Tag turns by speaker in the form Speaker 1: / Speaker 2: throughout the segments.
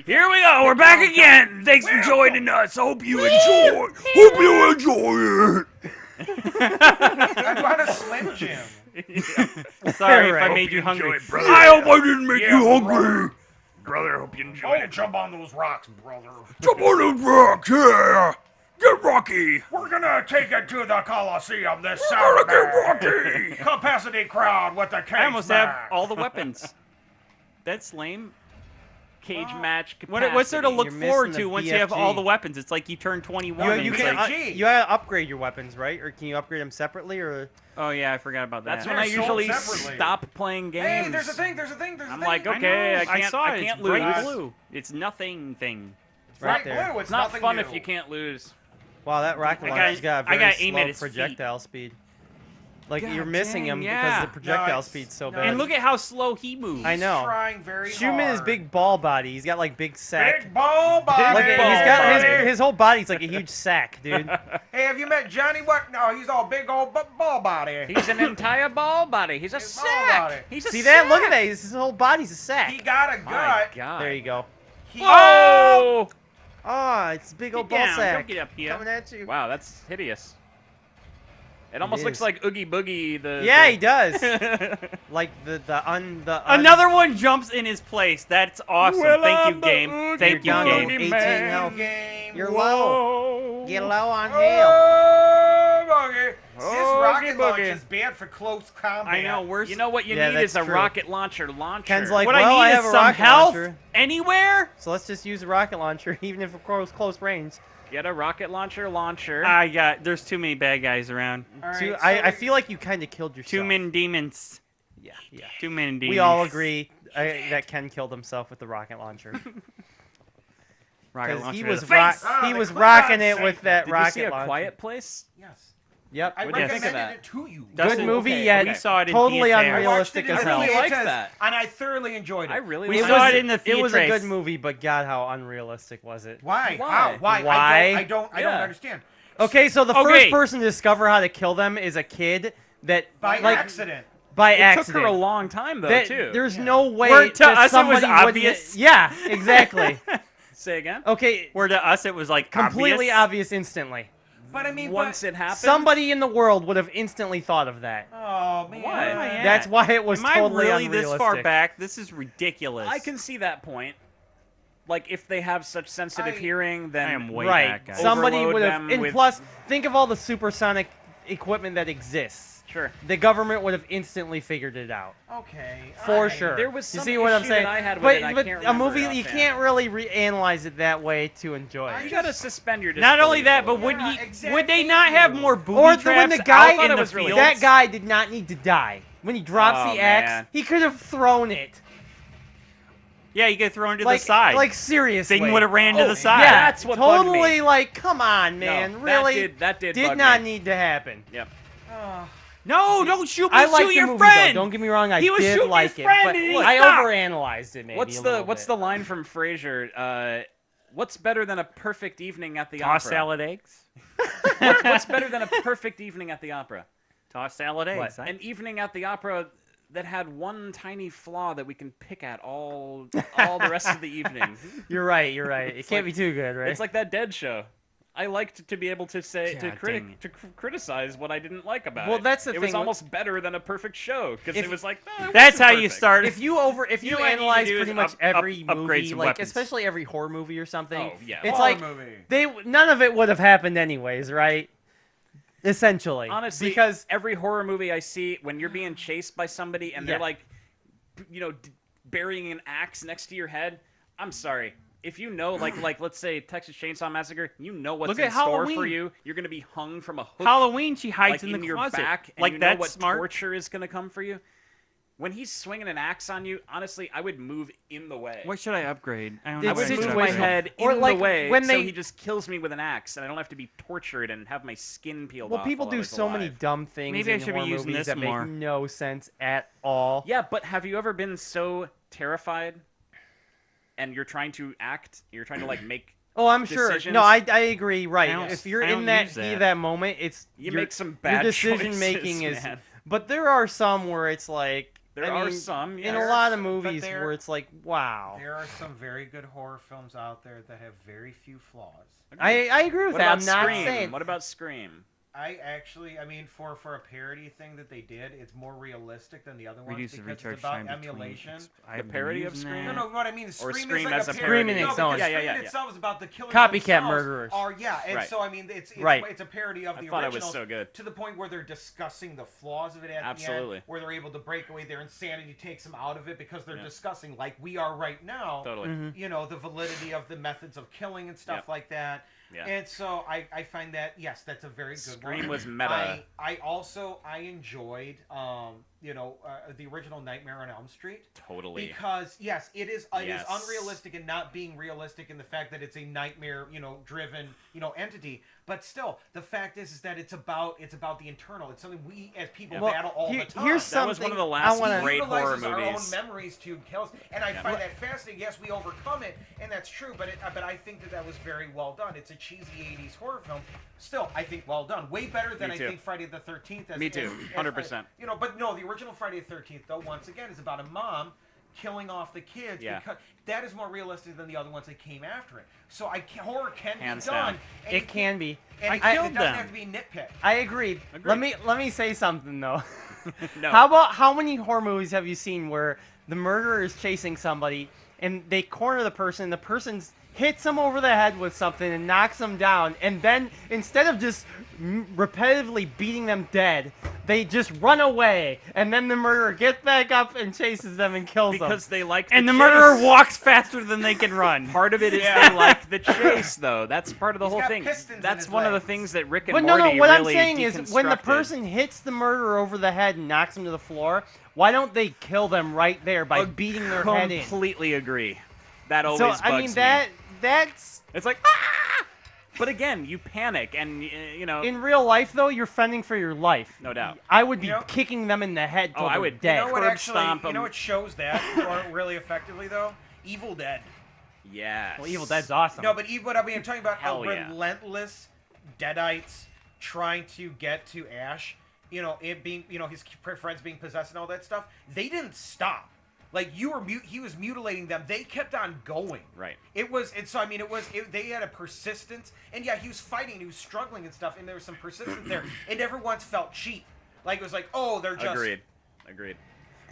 Speaker 1: Here we go. We're back again. Thanks for joining us. Hope you enjoy. Hope you enjoy it.
Speaker 2: I'm going to Slim Jim.
Speaker 1: Sorry if I made you hungry. I hope I didn't make you hungry. Brother, hope you enjoyed it.
Speaker 2: Jump on those rocks, brother.
Speaker 1: Jump on those rocks, yeah. Get rocky.
Speaker 2: We're gonna take it to the Coliseum this
Speaker 1: We're
Speaker 2: Saturday.
Speaker 1: gonna get rocky.
Speaker 2: Capacity crowd with the cage
Speaker 3: I almost
Speaker 2: match.
Speaker 3: have all the weapons. That's lame. Cage match
Speaker 1: What's
Speaker 3: capacity.
Speaker 1: there to look
Speaker 4: You're
Speaker 1: forward
Speaker 4: missing
Speaker 1: to
Speaker 4: the
Speaker 1: once you have
Speaker 4: BFG.
Speaker 1: all the weapons? It's like you turn 21.
Speaker 4: You
Speaker 1: and
Speaker 4: can
Speaker 1: it's like,
Speaker 2: BFG.
Speaker 4: you gotta upgrade your weapons, right? Or can you upgrade them separately? Or
Speaker 1: oh yeah, I forgot about that.
Speaker 3: That's when I
Speaker 2: They're sold
Speaker 3: usually
Speaker 2: separately.
Speaker 3: stop playing games.
Speaker 2: Hey, there's a thing.
Speaker 3: I'm like, okay, I can't,
Speaker 1: saw it.
Speaker 3: I can't
Speaker 1: It's bright
Speaker 3: lose.
Speaker 1: blue.
Speaker 3: It's nothing thing.
Speaker 4: right
Speaker 2: Bright
Speaker 4: there.
Speaker 2: blue.
Speaker 3: It's not
Speaker 2: nothing
Speaker 3: fun
Speaker 2: new.
Speaker 3: if you can't lose.
Speaker 4: wow, that rocket
Speaker 1: I gotta-
Speaker 4: launcher's got a
Speaker 1: I
Speaker 4: very
Speaker 1: gotta aim
Speaker 4: slow
Speaker 1: at his
Speaker 4: projectile speed. Like
Speaker 1: God
Speaker 4: you're missing
Speaker 1: dang,
Speaker 4: him
Speaker 1: yeah.
Speaker 4: because the projectile
Speaker 2: it's-
Speaker 4: speed's so
Speaker 2: no,
Speaker 4: bad.
Speaker 1: And look at how slow he moves.
Speaker 4: I know.
Speaker 2: Trying very
Speaker 4: Schumann is
Speaker 2: hard.
Speaker 4: big ball body. He's got like big sack.
Speaker 2: Big ball body.
Speaker 4: Like he's
Speaker 3: ball
Speaker 4: got
Speaker 3: body.
Speaker 4: his whole body's like a huge sack, dude.
Speaker 2: Hey, have you met Johnny? What? No, he's all big old ball body.
Speaker 3: He's an entire ball body. He's a
Speaker 2: He's ball
Speaker 3: sack.
Speaker 2: body.
Speaker 3: He's a
Speaker 4: See
Speaker 3: sack.
Speaker 4: that? Look at that. His whole body's a sack.
Speaker 2: He got a
Speaker 3: My
Speaker 2: gut.
Speaker 3: God.
Speaker 4: There you go.
Speaker 2: He,
Speaker 3: Whoa!
Speaker 4: Ah, it's a big old
Speaker 1: Get
Speaker 4: ball
Speaker 1: down.
Speaker 4: sack
Speaker 1: Don't get up here.
Speaker 4: coming at you.
Speaker 3: Wow, that's hideous. It almost looks
Speaker 4: is.
Speaker 3: like Oogie Boogie.
Speaker 4: Yeah, he does. Like the
Speaker 1: Another one jumps in his place. That's awesome.
Speaker 3: Well,
Speaker 1: Thank
Speaker 3: I'm
Speaker 1: you,
Speaker 3: the
Speaker 1: game.
Speaker 3: Oogie
Speaker 1: Thank you,
Speaker 4: You're down to
Speaker 1: game.
Speaker 4: 18
Speaker 3: man.
Speaker 4: health.
Speaker 2: game.
Speaker 4: You're low. Get low on health.
Speaker 2: Oh, boogie. This
Speaker 3: Oh,
Speaker 2: rocket
Speaker 3: boogie.
Speaker 2: launch is bad for close combat.
Speaker 1: I know. Where's
Speaker 3: You know what you
Speaker 4: Yeah,
Speaker 3: need is
Speaker 4: that's
Speaker 3: a
Speaker 4: true.
Speaker 3: rocket launcher launcher.
Speaker 4: Ken's like,
Speaker 1: what
Speaker 4: well,
Speaker 1: I
Speaker 4: I
Speaker 1: need
Speaker 4: have
Speaker 1: is
Speaker 4: a
Speaker 1: some
Speaker 4: rocket
Speaker 1: health
Speaker 4: launcher.
Speaker 1: anywhere.
Speaker 4: So let's just use a rocket launcher, even if we're close range.
Speaker 3: Get a rocket launcher.
Speaker 1: I got. There's too many bad guys around.
Speaker 2: All right,
Speaker 4: Too-
Speaker 2: so
Speaker 4: I feel like you kind of killed yourself.
Speaker 1: Too many demons.
Speaker 4: Yeah, yeah.
Speaker 1: Too many demons.
Speaker 4: We all agree that Ken killed himself with the rocket launcher.
Speaker 1: Rocket
Speaker 4: Because
Speaker 1: launcher
Speaker 4: he
Speaker 1: to
Speaker 4: was
Speaker 1: the face.
Speaker 2: Ah,
Speaker 4: he
Speaker 2: the
Speaker 4: was
Speaker 2: Klingon
Speaker 4: rocking it
Speaker 2: safe.
Speaker 4: with that
Speaker 3: Did
Speaker 4: rocket
Speaker 3: you see A
Speaker 4: launcher.
Speaker 3: Quiet Place?
Speaker 2: Yes.
Speaker 4: Yep.
Speaker 2: I
Speaker 3: What'd you think of
Speaker 2: recommended
Speaker 3: that?
Speaker 2: it to you.
Speaker 1: Dustin,
Speaker 4: Good movie,
Speaker 3: okay,
Speaker 4: yet
Speaker 1: we saw it in
Speaker 4: totally
Speaker 1: theater.
Speaker 2: I watched
Speaker 4: unrealistic
Speaker 2: it in
Speaker 4: as
Speaker 2: the
Speaker 4: hell.
Speaker 3: really liked
Speaker 2: theaters,
Speaker 3: that.
Speaker 2: and I thoroughly enjoyed it.
Speaker 3: I really
Speaker 1: We
Speaker 3: liked
Speaker 1: saw
Speaker 3: it.
Speaker 1: it in the
Speaker 4: It was a
Speaker 1: theatres.
Speaker 4: good movie, but God, how unrealistic was it?
Speaker 2: Why?
Speaker 3: Why?
Speaker 2: How? Why?
Speaker 4: Why?
Speaker 2: I don't
Speaker 3: Yeah.
Speaker 2: understand.
Speaker 4: Okay, so the
Speaker 1: Okay.
Speaker 4: first person to discover how to kill them is a kid that
Speaker 2: By
Speaker 4: like
Speaker 2: accident.
Speaker 4: by
Speaker 3: It
Speaker 4: accident.
Speaker 3: took her a long time though
Speaker 4: That-
Speaker 3: too.
Speaker 4: There's
Speaker 2: Yeah.
Speaker 4: no way
Speaker 1: Where to
Speaker 4: that
Speaker 1: us it was
Speaker 4: somebody wouldn't-
Speaker 1: obvious.
Speaker 4: Yeah, exactly.
Speaker 3: Say again.
Speaker 4: Okay,
Speaker 1: Where to us it was like
Speaker 4: completely obvious instantly.
Speaker 2: But I mean,
Speaker 3: Once it happened.
Speaker 4: Somebody in the world would have instantly thought of that.
Speaker 2: Oh man.
Speaker 3: Why?
Speaker 1: Yeah.
Speaker 4: That's why it was
Speaker 1: Am I
Speaker 4: totally
Speaker 1: really
Speaker 4: unrealistic.
Speaker 1: this far back? This is ridiculous.
Speaker 3: I can see that point. Like if they have such sensitive
Speaker 2: I-
Speaker 3: hearing, then
Speaker 1: I am way
Speaker 4: Right.
Speaker 1: back, guys.
Speaker 4: Somebody
Speaker 3: Overload
Speaker 4: would have.
Speaker 3: them
Speaker 4: And
Speaker 3: with-
Speaker 4: plus, think of all the supersonic equipment that exists.
Speaker 3: Sure.
Speaker 4: The government would have instantly figured it out.
Speaker 2: Okay.
Speaker 4: For
Speaker 2: alright.
Speaker 4: sure.
Speaker 3: There was
Speaker 4: you
Speaker 3: some
Speaker 4: see what I'm
Speaker 3: issue that
Speaker 4: saying?
Speaker 3: I had with
Speaker 4: but
Speaker 3: it, and I
Speaker 4: but
Speaker 3: can't
Speaker 4: a
Speaker 3: remember
Speaker 4: movie
Speaker 3: it
Speaker 4: you
Speaker 3: offhand.
Speaker 4: can't really analyze it that way to enjoy
Speaker 2: I
Speaker 4: it.
Speaker 3: You gotta suspend your
Speaker 1: Not only
Speaker 3: disbelief
Speaker 1: that,
Speaker 3: a
Speaker 1: but
Speaker 3: little
Speaker 1: would
Speaker 3: bit.
Speaker 1: he?
Speaker 2: Yeah,
Speaker 1: Would they
Speaker 2: exactly.
Speaker 1: not have more booby
Speaker 4: Or
Speaker 1: traps
Speaker 4: when the guy
Speaker 1: out in the
Speaker 3: was really
Speaker 1: fields?
Speaker 4: that guy did not need to die. When he drops
Speaker 3: Oh,
Speaker 4: the axe,
Speaker 3: man.
Speaker 4: he could have thrown it.
Speaker 1: Yeah, you get thrown to
Speaker 4: Like,
Speaker 1: the side.
Speaker 4: like seriously.
Speaker 1: Thing would have ran to
Speaker 3: Oh,
Speaker 1: the side.
Speaker 4: Yeah,
Speaker 3: That's what bugged
Speaker 4: totally.
Speaker 3: me.
Speaker 4: Like, come on, man.
Speaker 3: No,
Speaker 4: really?
Speaker 3: that did
Speaker 4: did
Speaker 3: bug
Speaker 4: not
Speaker 3: me.
Speaker 4: need to happen.
Speaker 3: Yep.
Speaker 2: Oh.
Speaker 1: No, don't shoot me.
Speaker 4: I like
Speaker 1: shoot
Speaker 4: the
Speaker 1: your
Speaker 4: movie,
Speaker 1: friend.
Speaker 4: though. Don't get me wrong. I
Speaker 1: He was
Speaker 4: did
Speaker 1: shooting
Speaker 4: like
Speaker 1: his
Speaker 4: it,
Speaker 1: friend
Speaker 4: but
Speaker 1: and he
Speaker 4: I
Speaker 1: stopped.
Speaker 4: overanalyzed it. Maybe
Speaker 3: What's
Speaker 4: a
Speaker 3: the
Speaker 4: little
Speaker 3: What's
Speaker 4: bit.
Speaker 3: the line from Frasier? What's better than a perfect evening at the
Speaker 1: Toss
Speaker 3: opera?
Speaker 1: salad eggs.
Speaker 3: What's better than a perfect evening at the opera?
Speaker 1: Toss salad eggs.
Speaker 4: What?
Speaker 3: An evening at the opera that had one tiny flaw that we can pick at all the rest of the evening.
Speaker 4: You're right. You're right. It can't
Speaker 3: like-
Speaker 4: be too good, right?
Speaker 3: It's like that Dead Show. I liked to be able to say
Speaker 1: God dang it.
Speaker 3: criticize what I didn't like about it.
Speaker 4: Well, that's the
Speaker 3: It was
Speaker 4: thing.
Speaker 3: almost better than a perfect show because
Speaker 4: If-
Speaker 3: it was like no, it
Speaker 1: That's
Speaker 3: wasn't
Speaker 1: how you
Speaker 3: perfect.
Speaker 1: start.
Speaker 4: if you
Speaker 1: know what I need
Speaker 4: analyze
Speaker 1: to do
Speaker 4: pretty
Speaker 1: is
Speaker 4: much every
Speaker 1: upgrade
Speaker 4: movie,
Speaker 1: some
Speaker 4: like
Speaker 1: weapons.
Speaker 4: especially every horror movie or something,
Speaker 3: Oh, yeah.
Speaker 4: it's
Speaker 2: Horror
Speaker 4: like
Speaker 2: movie.
Speaker 4: none of it would have happened anyways, right? Essentially,
Speaker 3: Honestly,
Speaker 4: because
Speaker 3: every horror movie I see, when you're being chased by somebody and they're
Speaker 4: Yeah.
Speaker 3: like, burying an axe next to your head, I'm sorry. If you know, like let's say Texas Chainsaw Massacre, you know what's
Speaker 1: Look
Speaker 3: in
Speaker 1: at
Speaker 3: store for
Speaker 1: Halloween.
Speaker 3: you. You're gonna be hung from a hook,
Speaker 1: Halloween, she hides
Speaker 3: like
Speaker 1: in the
Speaker 3: your
Speaker 1: closet.
Speaker 3: back, and
Speaker 1: like
Speaker 3: you know
Speaker 1: that's
Speaker 3: what
Speaker 1: smart.
Speaker 3: torture is gonna come for you. When he's swinging an axe on you, honestly, I would move in the way.
Speaker 1: What should I upgrade? I don't
Speaker 3: I
Speaker 1: know.
Speaker 4: It's
Speaker 3: would
Speaker 1: what
Speaker 3: move
Speaker 1: should
Speaker 3: my
Speaker 1: upgrade.
Speaker 3: head
Speaker 4: Or
Speaker 3: in
Speaker 4: like
Speaker 3: the way
Speaker 4: when
Speaker 3: so
Speaker 4: they-
Speaker 3: he just kills me with an axe, and I don't have to be tortured and have my skin peeled
Speaker 4: well,
Speaker 3: off.
Speaker 4: people
Speaker 3: while I
Speaker 4: do
Speaker 3: was
Speaker 4: so many
Speaker 3: alive.
Speaker 4: dumb things
Speaker 1: Maybe I
Speaker 4: in
Speaker 1: should be
Speaker 4: horror
Speaker 1: using
Speaker 4: movies
Speaker 1: this
Speaker 4: that
Speaker 1: more.
Speaker 4: make no sense at all.
Speaker 3: Yeah, but have you ever been so terrified, and you're trying to act, you're trying to like make,
Speaker 4: Oh, I'm sure.
Speaker 3: decisions.
Speaker 4: No, I agree. Right.
Speaker 1: I don't-
Speaker 4: If you're
Speaker 1: I
Speaker 4: in
Speaker 1: don't
Speaker 4: that
Speaker 1: use
Speaker 4: heat
Speaker 1: that.
Speaker 4: of that moment, it's
Speaker 3: you
Speaker 4: your-
Speaker 3: make some
Speaker 4: your
Speaker 3: bad
Speaker 4: decision
Speaker 3: choices,
Speaker 4: making is.
Speaker 3: man.
Speaker 4: But there are some where it's like
Speaker 3: There
Speaker 4: I
Speaker 3: are
Speaker 4: mean,
Speaker 3: some,
Speaker 4: in
Speaker 3: yes.
Speaker 4: a lot of
Speaker 2: But
Speaker 4: movies
Speaker 2: there-
Speaker 4: where it's like, wow.
Speaker 2: There are some very good horror films out there that have very few flaws.
Speaker 4: I agree with
Speaker 3: What
Speaker 4: that.
Speaker 3: about
Speaker 4: I'm not
Speaker 3: Scream?
Speaker 4: saying.
Speaker 3: What about Scream?
Speaker 2: I mean, for a parody thing that they did, it's more realistic than the other ones
Speaker 5: Reduce the
Speaker 2: because
Speaker 5: recharge
Speaker 2: it's about
Speaker 5: time between
Speaker 2: emulation.
Speaker 5: I've been
Speaker 3: parody of
Speaker 5: using
Speaker 3: Scream?
Speaker 5: that.
Speaker 2: No, what I mean is
Speaker 3: Or
Speaker 2: Scream
Speaker 3: Scream
Speaker 2: is like
Speaker 3: as
Speaker 2: a
Speaker 3: a
Speaker 2: parody.
Speaker 4: parody.
Speaker 2: No,
Speaker 4: Scream in
Speaker 2: because
Speaker 4: its
Speaker 3: own.
Speaker 2: Scream
Speaker 3: Yeah.
Speaker 2: itself is about the killers
Speaker 4: Copycat
Speaker 2: themselves
Speaker 4: murderers.
Speaker 2: And
Speaker 3: Right.
Speaker 2: so I mean, it's
Speaker 4: Right.
Speaker 2: it's a parody of
Speaker 3: I
Speaker 2: the
Speaker 3: thought it
Speaker 2: original.
Speaker 3: was so good.
Speaker 2: To the point where they're discussing the flaws of it at the
Speaker 3: Absolutely.
Speaker 2: end, where they're able to break away. Their insanity takes them out of it because they're discussing, like we are right now,
Speaker 3: Totally.
Speaker 2: you know, the validity of the methods of killing and stuff
Speaker 3: Yep.
Speaker 2: like that.
Speaker 3: Yeah.
Speaker 2: And so I find that, yes, that's a very good
Speaker 3: Scream
Speaker 2: one.
Speaker 3: was meta.
Speaker 2: I enjoyed, the original Nightmare on Elm Street.
Speaker 3: Totally.
Speaker 2: Because yes, it is
Speaker 3: Yes.
Speaker 2: unrealistic and not being realistic in the fact that it's a nightmare, driven, entity. But still, the fact is that it's about the internal. It's something we as people
Speaker 4: Well,
Speaker 2: battle all the time.
Speaker 4: here's
Speaker 3: That was one of the
Speaker 4: something
Speaker 3: last
Speaker 4: I wanna-
Speaker 3: great horror
Speaker 2: utilizes our
Speaker 3: movies.
Speaker 2: own memories to kill us, and I find that fascinating. Yes, we overcome it, and that's true. But I think that was very well done. It's a cheesy '80s horror film. Still, I think well done. Way better than
Speaker 3: Me
Speaker 2: I
Speaker 3: too.
Speaker 2: think Friday the 13th.
Speaker 3: Me too. 100%.
Speaker 2: But no, the original Friday the 13th, though, once again, is about a mom killing off the kids.
Speaker 3: Yeah.
Speaker 2: Because that is more realistic than the other ones that came after it. So horror can
Speaker 3: Hands
Speaker 2: be done.
Speaker 3: down.
Speaker 2: And
Speaker 4: It can be.
Speaker 2: And
Speaker 5: I
Speaker 2: it
Speaker 5: killed
Speaker 2: doesn't
Speaker 5: them.
Speaker 2: have to be nitpick.
Speaker 4: I agree.
Speaker 3: Agreed.
Speaker 4: Let me say something though.
Speaker 3: No.
Speaker 4: How many horror movies have you seen where the murderer is chasing somebody and they corner the person, the person hits them over the head with something and knocks them down, and then instead of just repetitively beating them dead, they just run away, and then the murderer gets back up and chases them and kills them.
Speaker 3: Because they like
Speaker 5: And the
Speaker 3: chase.
Speaker 5: murderer walks faster than they can run.
Speaker 3: Part of it is they like the chase, though. That's part of the
Speaker 2: He's
Speaker 3: whole
Speaker 2: got
Speaker 3: thing.
Speaker 2: pistons in
Speaker 3: That's
Speaker 2: his
Speaker 3: one of the
Speaker 2: legs.
Speaker 3: things that Rick and
Speaker 4: But no,
Speaker 3: Morty
Speaker 4: what I'm
Speaker 3: really
Speaker 4: saying is when the
Speaker 3: deconstructed.
Speaker 4: person hits the murderer over the head and knocks him to the floor, why don't they kill them right there by beating their head in?
Speaker 3: Completely agree. That always
Speaker 4: So
Speaker 3: bugs
Speaker 4: I mean
Speaker 3: me.
Speaker 4: that's
Speaker 3: It's like, ah! But again, you panic, and
Speaker 4: in real life though, you're fending for your life.
Speaker 3: no doubt.
Speaker 4: I would be
Speaker 2: You know-
Speaker 4: kicking them in the head till
Speaker 3: Oh, I
Speaker 4: they're
Speaker 3: would-
Speaker 4: dead.
Speaker 2: You know what
Speaker 3: Curb
Speaker 2: actually?
Speaker 3: stomp
Speaker 2: You know
Speaker 3: 'em.
Speaker 2: what shows that really effectively though? Evil Dead.
Speaker 3: Yes.
Speaker 4: Well, Evil Dead's awesome.
Speaker 2: No, but what I mean, I'm talking about
Speaker 3: Hell yeah.
Speaker 2: relentless deadites trying to get to Ash. It being, his friends being possessed and all that stuff. They didn't stop. Like he was mutilating them. They kept on going.
Speaker 3: Right.
Speaker 2: They had a persistence, and yeah, he was fighting, he was struggling and stuff, and there was some persistence there. It never once felt cheap. Like it was like, oh, they're just.
Speaker 3: Agreed.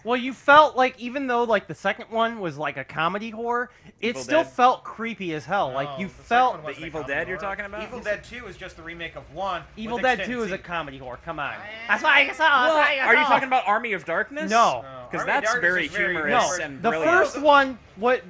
Speaker 4: Well, you felt like even though like the second one was like a comedy horror, it
Speaker 3: Evil
Speaker 4: still
Speaker 3: Dead.
Speaker 4: felt creepy as hell. Like
Speaker 2: No,
Speaker 4: you
Speaker 2: the second
Speaker 4: felt
Speaker 2: one wasn't
Speaker 3: The
Speaker 2: a
Speaker 3: Evil
Speaker 2: comedy
Speaker 3: Dead you're
Speaker 2: horror.
Speaker 3: talking about?
Speaker 2: Evil Dead 2 is just the remake of 1.
Speaker 4: Evil
Speaker 2: with
Speaker 4: Dead
Speaker 2: extended
Speaker 4: 2 is a
Speaker 2: scene.
Speaker 4: comedy horror. Come on. That's why I saw.
Speaker 3: Well, are you talking about Army of Darkness?
Speaker 4: No.
Speaker 3: Because
Speaker 2: Army of
Speaker 3: that's
Speaker 2: Darkness
Speaker 3: very
Speaker 2: is very
Speaker 3: humorous
Speaker 4: No,
Speaker 3: and
Speaker 4: the
Speaker 3: brilliant.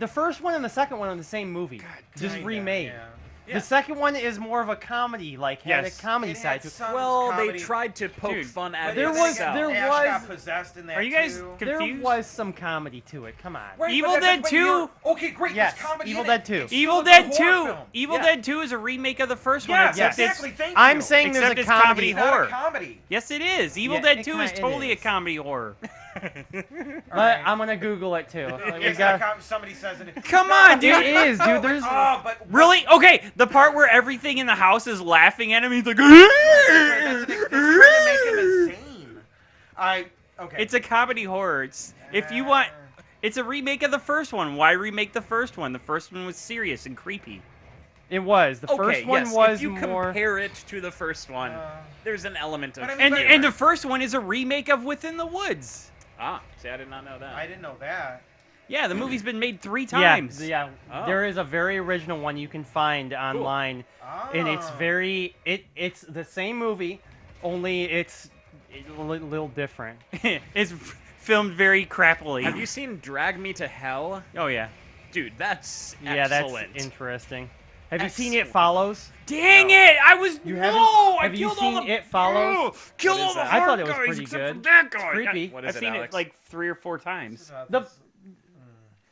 Speaker 4: first one and the second one are the same movie, just
Speaker 2: Kinda,
Speaker 4: remade.
Speaker 2: yeah.
Speaker 4: The second one is more of a comedy, like had
Speaker 5: Yes.
Speaker 4: a comedy
Speaker 2: It
Speaker 4: side
Speaker 2: had
Speaker 4: to it.
Speaker 2: some
Speaker 3: Well,
Speaker 2: comedy.
Speaker 3: they tried to poke
Speaker 5: Dude,
Speaker 3: fun
Speaker 2: But
Speaker 3: at
Speaker 4: there
Speaker 3: it
Speaker 4: was-
Speaker 3: itself.
Speaker 4: there
Speaker 2: Ash
Speaker 4: was-
Speaker 2: got possessed in that
Speaker 5: Are you guys
Speaker 2: too.
Speaker 4: There
Speaker 5: confused?
Speaker 4: was some comedy to it. Come on.
Speaker 2: Right,
Speaker 5: Evil
Speaker 2: but
Speaker 5: Dead
Speaker 2: but
Speaker 5: 2?
Speaker 2: you're- Okay, great.
Speaker 4: Yes,
Speaker 2: There's comedy
Speaker 4: Evil
Speaker 2: in
Speaker 4: Dead
Speaker 2: it.
Speaker 4: 2.
Speaker 2: It's still
Speaker 5: Evil
Speaker 2: a good
Speaker 5: Dead
Speaker 2: horror
Speaker 5: 2.
Speaker 2: film.
Speaker 5: Evil
Speaker 4: Yeah.
Speaker 5: Dead 2 is a remake of the first one.
Speaker 2: Yeah,
Speaker 5: except
Speaker 2: exactly.
Speaker 5: it's,
Speaker 2: Thank you.
Speaker 4: I'm saying
Speaker 5: Except
Speaker 4: there's a
Speaker 5: it's
Speaker 4: comedy
Speaker 5: comedy
Speaker 2: It's not
Speaker 5: horror.
Speaker 2: a comedy.
Speaker 5: Yes, it is. Evil
Speaker 4: Yeah,
Speaker 5: Dead
Speaker 4: it
Speaker 5: 2 is
Speaker 4: kinda
Speaker 5: totally a
Speaker 4: is.
Speaker 5: comedy horror.
Speaker 4: But
Speaker 2: Alright.
Speaker 4: I'm gonna Google it too. We
Speaker 2: It's
Speaker 4: got-
Speaker 2: not somebody says it.
Speaker 5: Come
Speaker 2: No,
Speaker 5: on,
Speaker 4: It
Speaker 5: dude.
Speaker 4: is, dude. There's
Speaker 2: but
Speaker 5: Really? Okay, the part where everything in the house is laughing at him, he's like,
Speaker 2: That's trying to make him insane. Okay.
Speaker 5: it's a comedy horror. If you want, it's a remake of the first one. Why remake the first one? The first one was serious and creepy.
Speaker 4: It was. The
Speaker 3: Okay,
Speaker 4: first one
Speaker 3: yes,
Speaker 4: was
Speaker 3: if you
Speaker 4: more.
Speaker 3: compare it to the first one, there's an element of
Speaker 2: But I mean,
Speaker 5: And the first one is a remake of Within the Woods.
Speaker 3: see, I did not know that.
Speaker 2: I didn't know that.
Speaker 5: Yeah, the movie's been made 3
Speaker 4: Yeah,
Speaker 5: times.
Speaker 4: yeah.
Speaker 3: Oh.
Speaker 4: There is a very original one you can find online, and it's
Speaker 2: Oh.
Speaker 4: very. It's the same movie, only it's a little different.
Speaker 5: It's filmed very crappily.
Speaker 3: Have you seen Drag Me to Hell?
Speaker 5: Oh yeah.
Speaker 3: Dude, that's
Speaker 4: Yeah, that's
Speaker 3: excellent.
Speaker 4: interesting. Have you seen
Speaker 3: Excellent.
Speaker 4: It Follows?
Speaker 5: Dang it! I was
Speaker 4: You
Speaker 5: no.
Speaker 4: haven't-
Speaker 5: I
Speaker 4: have you
Speaker 5: killed
Speaker 4: seen
Speaker 5: all the
Speaker 4: It Follows?
Speaker 5: Oh, killed
Speaker 3: What
Speaker 5: all
Speaker 3: is
Speaker 5: the
Speaker 3: that?
Speaker 4: I
Speaker 5: hard
Speaker 4: thought it was
Speaker 5: guys
Speaker 4: pretty
Speaker 5: except
Speaker 4: good.
Speaker 5: for that guy.
Speaker 4: Creepy.
Speaker 3: What
Speaker 5: I've
Speaker 3: is it,
Speaker 5: seen
Speaker 3: Alex?
Speaker 5: it like 3 or 4 times.
Speaker 4: The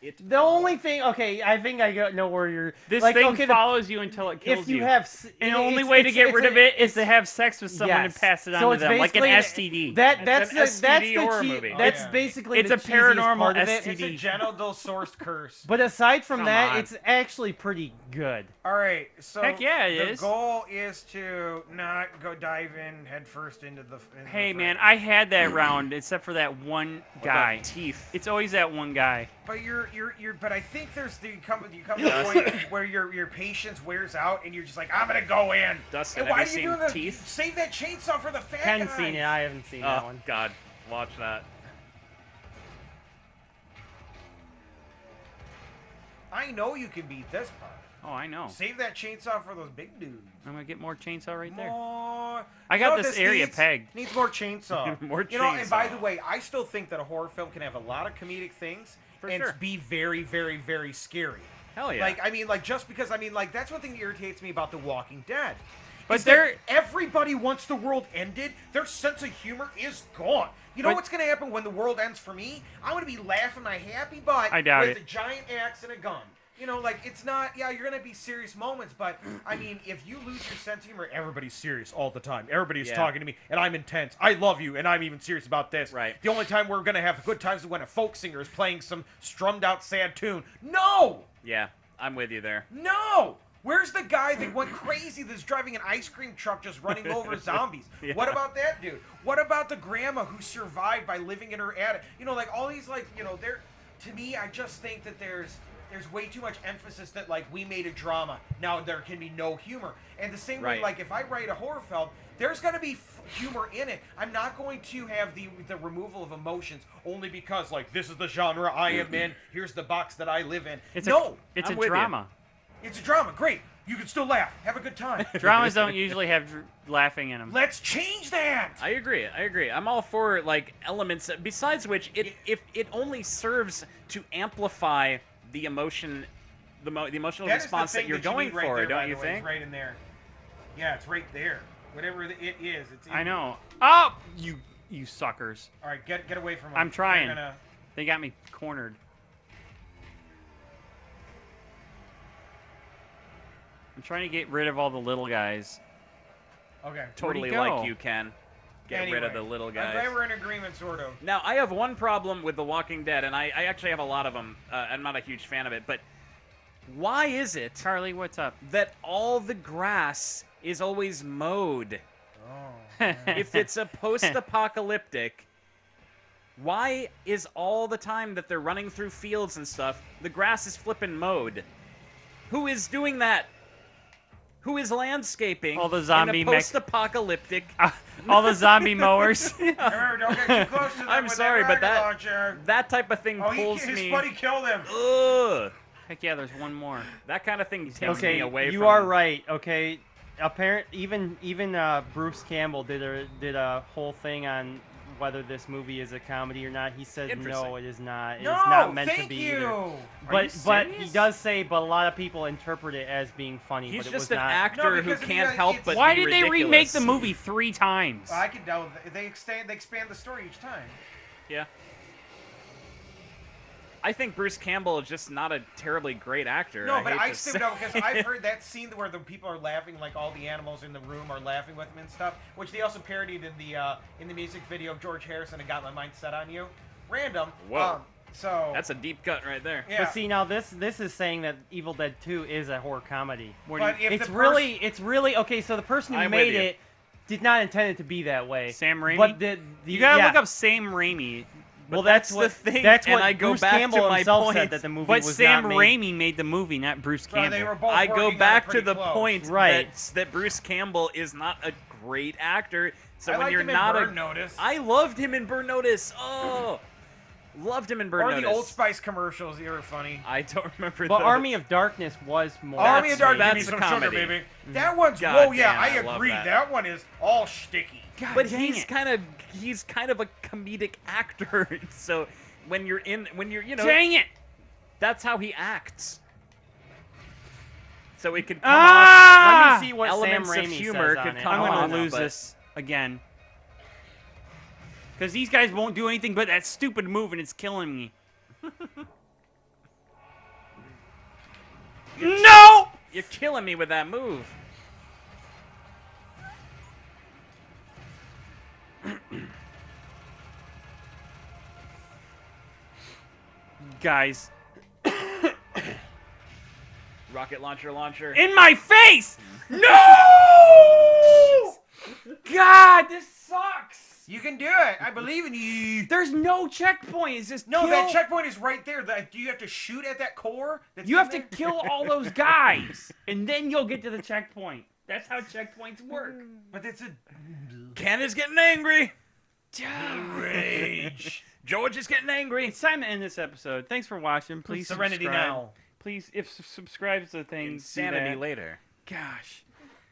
Speaker 4: The only thing, okay, I think I know where you're.
Speaker 5: This
Speaker 4: like,
Speaker 5: thing
Speaker 4: okay,
Speaker 5: follows you until it kills
Speaker 4: if you have,
Speaker 5: and the only way to get rid of it is to have sex with someone and pass it on to them, like an STD.
Speaker 4: That's
Speaker 3: an
Speaker 4: the
Speaker 3: STD horror movie.
Speaker 4: That's
Speaker 2: Oh, yeah.
Speaker 4: basically
Speaker 5: It's
Speaker 4: the
Speaker 5: a
Speaker 4: cheesiest
Speaker 5: paranormal
Speaker 4: part of it.
Speaker 2: It's a genital sourced curse.
Speaker 4: But aside from
Speaker 5: Come
Speaker 4: that,
Speaker 5: on.
Speaker 4: it's actually pretty good.
Speaker 2: All right, so
Speaker 5: Heck yeah, it
Speaker 2: the
Speaker 5: is.
Speaker 2: goal is to not go dive in head first into the.
Speaker 5: Hey man, I had that round except for that one guy.
Speaker 3: Teeth.
Speaker 5: It's always that one guy.
Speaker 2: But but I think you come to the point where your patience wears out and you're just like, I'm gonna go in.
Speaker 3: Dustin,
Speaker 2: and why
Speaker 3: have
Speaker 2: are
Speaker 3: you
Speaker 2: you doing
Speaker 3: seen
Speaker 2: that?
Speaker 3: Teeth?
Speaker 2: Save that chainsaw for the fat
Speaker 4: Ken's
Speaker 2: guys.
Speaker 4: seen it. I haven't seen that
Speaker 3: Oh
Speaker 4: one.
Speaker 3: God, watch that.
Speaker 2: I know you can beat this part.
Speaker 5: Oh, I know.
Speaker 2: Save that chainsaw for those big dudes.
Speaker 5: I'm gonna get more chainsaw right there.
Speaker 2: More.
Speaker 5: I
Speaker 2: You
Speaker 5: got
Speaker 2: know what
Speaker 5: this area pegged.
Speaker 2: Needs more chainsaw.
Speaker 3: More
Speaker 2: You know, and by
Speaker 3: chainsaw.
Speaker 2: the way, I still think that a horror film can have a lot of comedic things
Speaker 3: For
Speaker 2: and
Speaker 3: sure.
Speaker 2: be very, very, very scary.
Speaker 3: Hell yeah.
Speaker 2: Like, I mean, like, just because, I mean, like, that's one thing that irritates me about The Walking Dead.
Speaker 5: But
Speaker 2: is that everybody, once the world ended, their sense of humor is gone. You know
Speaker 5: But-
Speaker 2: what's going to happen when the world ends for me? I'm going to be laughing my happy butt
Speaker 5: I doubt
Speaker 2: with
Speaker 5: it.
Speaker 2: a giant axe and a gun. You know, like, it's not, yeah, you're going to be serious moments, but, I mean, if you lose your sense of humor, everybody's serious all the time. Everybody's
Speaker 3: Yeah.
Speaker 2: talking to me, and I'm intense. I love you, and I'm even serious about this.
Speaker 3: Right.
Speaker 2: The only time we're going to have good times is when a folk singer is playing some strummed out sad tune. No!
Speaker 3: Yeah, I'm with you there.
Speaker 2: No! Where's the guy that went crazy that's driving an ice cream truck just running over zombies?
Speaker 3: Yeah.
Speaker 2: What about that dude? What about the grandma who survived by living in her attic? You know, like all these, like, you know, to me, I just think that there's way too much emphasis that, like, we made a drama. Now there can be no humor. And the same way,
Speaker 3: Right.
Speaker 2: like, if I write a horror film, there's going to be humor in it. I'm not going to have the removal of emotions only because, like, this is the genre I am in. Here's the box that I live in.
Speaker 5: It's
Speaker 2: no!
Speaker 5: it's
Speaker 3: I'm
Speaker 5: a
Speaker 3: with you.
Speaker 5: drama.
Speaker 2: It's a drama. Great. You can still laugh. Have a good time.
Speaker 5: Dramas don't usually have laughing in them.
Speaker 2: Let's change that.
Speaker 3: I agree. I'm all for like elements. Besides which, if it only serves to amplify the emotion, the emotional
Speaker 2: That is the
Speaker 3: response
Speaker 2: thing
Speaker 3: that you're
Speaker 2: that you
Speaker 3: going
Speaker 2: need right
Speaker 3: for,
Speaker 2: there, by
Speaker 3: don't you
Speaker 2: the way.
Speaker 3: think?
Speaker 2: It's right in there. Yeah, it's right there. Whatever it is, it's. In
Speaker 5: I know. Oh, you suckers!
Speaker 2: All right, get away from them.
Speaker 5: I'm trying.
Speaker 2: They're gonna-
Speaker 5: They got me cornered. I'm trying to get rid of all the little guys.
Speaker 2: Okay.
Speaker 3: Totally
Speaker 5: Where'd he go?
Speaker 3: like you can get rid of the little
Speaker 2: I'm glad
Speaker 3: guys.
Speaker 2: we're in agreement, sort of.
Speaker 3: Now, I have one problem with The Walking Dead, and I actually have a lot of them. I'm not a huge fan of it, but why is it
Speaker 5: Charlie, what's up?
Speaker 3: that all the grass is always mowed?
Speaker 2: Oh.
Speaker 3: If it's a post-apocalyptic, why is all the time that they're running through fields and stuff, the grass is flipping mowed? Who is doing that? Who is landscaping
Speaker 5: All the zombie
Speaker 3: in a
Speaker 5: mech-
Speaker 3: post-apocalyptic?
Speaker 5: All the zombie mowers.
Speaker 2: Remember, don't get too close to them
Speaker 3: I'm
Speaker 2: with
Speaker 3: sorry,
Speaker 2: that
Speaker 3: but that
Speaker 2: rocket launcher.
Speaker 3: that type of thing
Speaker 2: Oh,
Speaker 3: pulls
Speaker 2: his
Speaker 3: me.
Speaker 2: buddy killed him.
Speaker 3: Ugh.
Speaker 5: Heck yeah, there's one more.
Speaker 3: That kind of thing takes me
Speaker 4: Okay,
Speaker 3: away
Speaker 4: you
Speaker 3: from.
Speaker 4: are right. Okay, even Bruce Campbell did a whole thing on whether this movie is a comedy or not. He said no,
Speaker 3: Interesting.
Speaker 4: it is not. It is
Speaker 2: No,
Speaker 4: not meant
Speaker 2: thank
Speaker 4: to be
Speaker 2: you.
Speaker 4: either.
Speaker 3: Are you
Speaker 4: But he
Speaker 3: serious?
Speaker 4: does say, but a lot of people interpret it as being funny.
Speaker 3: He's
Speaker 4: but it
Speaker 3: just
Speaker 4: was
Speaker 3: an
Speaker 4: not.
Speaker 3: actor
Speaker 2: No,
Speaker 3: who
Speaker 2: because, I mean,
Speaker 3: can't help
Speaker 2: it's-
Speaker 3: but
Speaker 5: Why
Speaker 3: be
Speaker 5: did they remake
Speaker 3: ridiculous.
Speaker 5: the movie 3 times?
Speaker 2: I can tell they expand the story each time.
Speaker 3: Yeah. I think Bruce Campbell is just not a terribly great actor.
Speaker 2: No, but
Speaker 3: hate
Speaker 2: I
Speaker 3: to
Speaker 2: still
Speaker 3: say.
Speaker 2: know because I've heard that scene where the people are laughing, like all the animals in the room are laughing with him and stuff, which they also parodied in the music video of George Harrison and Got My Mind Set on You. Random.
Speaker 3: Whoa.
Speaker 2: So
Speaker 3: That's a deep cut right there.
Speaker 2: yeah.
Speaker 4: But see, now this is saying that Evil Dead 2 is a horror comedy.
Speaker 2: But if
Speaker 4: It's
Speaker 2: the
Speaker 4: really okay. So the person who
Speaker 3: I'm with
Speaker 4: made
Speaker 3: you.
Speaker 4: it did not intend it to be that way.
Speaker 5: Sam Raimi?
Speaker 4: But the
Speaker 5: You gotta
Speaker 4: yeah.
Speaker 5: look up Sam Raimi.
Speaker 4: Well,
Speaker 3: that's
Speaker 4: that's
Speaker 3: the
Speaker 4: what
Speaker 3: thing,
Speaker 4: That's
Speaker 3: and
Speaker 4: what
Speaker 3: I go
Speaker 4: Bruce
Speaker 3: back to
Speaker 4: Campbell
Speaker 3: my
Speaker 4: himself
Speaker 3: point.
Speaker 4: said that the movie
Speaker 5: But
Speaker 4: was
Speaker 5: Sam
Speaker 4: not made.
Speaker 5: Raimi made the movie, not Bruce
Speaker 2: Well,
Speaker 5: Campbell.
Speaker 2: they were both
Speaker 3: I go
Speaker 2: working on it
Speaker 3: back to
Speaker 2: pretty
Speaker 3: the
Speaker 2: close.
Speaker 3: point
Speaker 4: Right.
Speaker 3: that Bruce Campbell is not a great actor. So
Speaker 2: I
Speaker 3: when
Speaker 2: liked
Speaker 3: you're
Speaker 2: him in
Speaker 3: not
Speaker 2: Burn
Speaker 3: a,
Speaker 2: Notice.
Speaker 3: I loved him in Burn Notice. Oh, loved him in Burn
Speaker 2: Or
Speaker 3: Notice.
Speaker 2: the Old Spice commercials, they were funny.
Speaker 3: I don't remember.
Speaker 4: But
Speaker 3: those.
Speaker 4: Army of Darkness was more.
Speaker 2: Army of Darkness, give me
Speaker 3: that's a
Speaker 2: some
Speaker 3: comedy.
Speaker 2: sugar, baby. That one's,
Speaker 3: God
Speaker 2: whoa, yeah,
Speaker 3: damn,
Speaker 2: I
Speaker 3: I love
Speaker 2: agree.
Speaker 3: that.
Speaker 2: That one is all sticky.
Speaker 5: God
Speaker 3: But
Speaker 5: dang
Speaker 3: he's
Speaker 5: it.
Speaker 3: kind of a comedic actor. So when you're
Speaker 5: Dang it!
Speaker 3: that's how he acts. So it could come
Speaker 5: Ah!
Speaker 4: Let me see what
Speaker 3: elements
Speaker 4: Sam
Speaker 3: of
Speaker 4: Raimi
Speaker 3: humor
Speaker 4: says
Speaker 3: could
Speaker 4: on it.
Speaker 3: come
Speaker 5: I'm
Speaker 3: off,
Speaker 5: gonna lose
Speaker 3: but-
Speaker 5: this again. Because these guys won't do anything but that stupid move, and it's killing me.
Speaker 3: You're killing me with that move.
Speaker 5: Guys,
Speaker 3: Rocket launcher.
Speaker 5: in my face! No! God, this sucks.
Speaker 2: You can do it. I believe in you.
Speaker 5: There's no checkpoint. It's just
Speaker 2: No,
Speaker 5: kill.
Speaker 2: that checkpoint is right there. You have to shoot at that core. That's
Speaker 5: You
Speaker 2: in
Speaker 5: have to
Speaker 2: there?
Speaker 5: kill all those guys, and then you'll get to the checkpoint. That's how checkpoints work.
Speaker 2: But it's a
Speaker 3: Ken is getting angry.
Speaker 2: rage.
Speaker 3: George is getting angry.
Speaker 5: It's time to end this episode. Thanks for watching. Please
Speaker 2: Serenity
Speaker 5: subscribe.
Speaker 2: now.
Speaker 5: Please, if subscribe to the thing, do
Speaker 3: Insanity
Speaker 5: that.
Speaker 3: later.
Speaker 5: Gosh,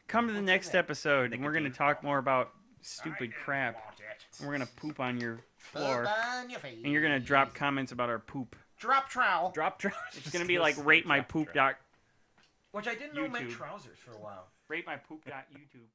Speaker 5: come to the next episode, and we're gonna talk more about stupid crap. And we're gonna poop on your floor, and you're gonna drop comments about our poop.
Speaker 2: Drop trowel.
Speaker 3: Drop.
Speaker 5: It's gonna be like rate my poop dot
Speaker 2: Which I didn't know meant
Speaker 5: YouTube.
Speaker 2: trousers for a while.
Speaker 5: rate my poop dot YouTube.